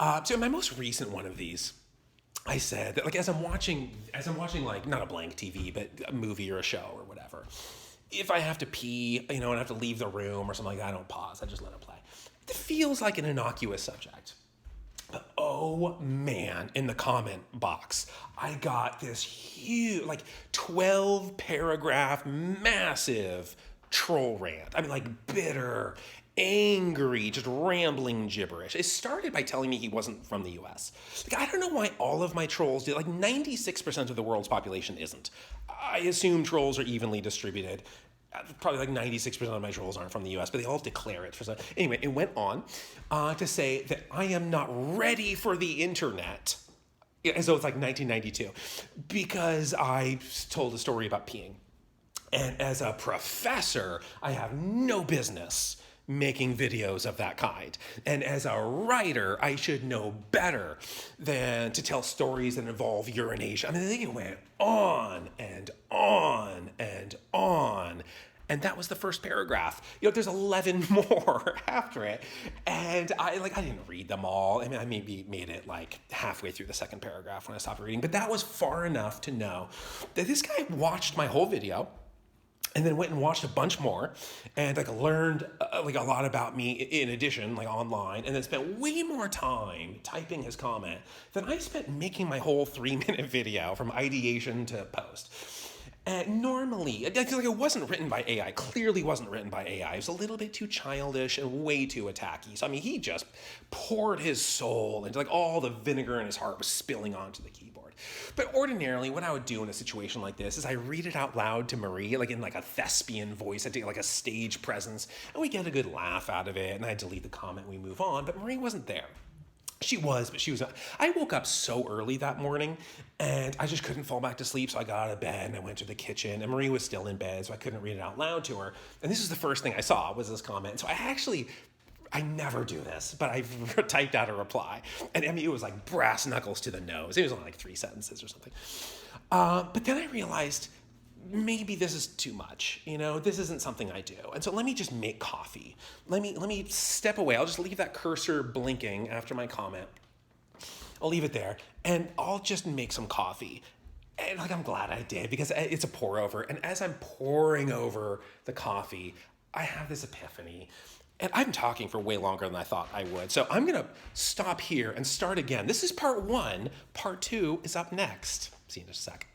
So in my most recent one of these, I said that, like, as I'm watching like, not a blank TV, but a movie or a show or whatever, if I have to pee, and I have to leave the room or something like that, I don't pause. I just let it play. It feels like an innocuous subject. But oh man, in the comment box, I got this huge, like 12 paragraph, massive troll rant. I mean, like bitter, angry, just rambling gibberish. It started by telling me he wasn't from the US. Like, I don't know why all of my trolls do. Like 96% of the world's population isn't. I assume trolls are evenly distributed. Probably like 96% of my trolls aren't from the US, but they all declare it for some. Anyway, it went on to say that I am not ready for the internet, as though it's like 1992, because I told a story about peeing. And as a professor, I have no business making videos of that kind. And as a writer, I should know better than to tell stories that involve urination. I mean, I think it went on and on and on. And that was the first paragraph. There's 11 more after it. And I didn't read them all. I mean, I maybe made it like halfway through the second paragraph when I stopped reading. But that was far enough to know that this guy watched my whole video and then went and watched a bunch more and learned a lot about me in addition, like online, and then spent way more time typing his comment than I spent making my whole 3-minute video from ideation to post. And normally, it wasn't written by AI, clearly wasn't written by AI. It was a little bit too childish and way too attacky. So, I mean, he just poured his soul into, all the vinegar in his heart was spilling onto the keyboard. But ordinarily, what I would do in a situation like this is I read it out loud to Marie, in a thespian voice. I take a stage presence, and we get a good laugh out of it, and I delete the comment, we move on. But Marie wasn't there. She was, but she was not. I woke up so early that morning, and I just couldn't fall back to sleep, so I got out of bed, and I went to the kitchen, and Marie was still in bed, so I couldn't read it out loud to her. And this is the first thing I saw, was this comment. So I never do this, but I typed out a reply. And I mean, it was like brass knuckles to the nose. It was only like 3 sentences or something. But then I realized maybe this is too much. This isn't something I do. And so let me just make coffee. Let me step away. I'll just leave that cursor blinking after my comment. I'll leave it there, and I'll just make some coffee. And I'm glad I did, because it's a pour over. And as I'm pouring over the coffee, I have this epiphany. And I'm talking for way longer than I thought I would. So I'm going to stop here and start again. This is part 1. Part 2 is up next. See you in just a sec.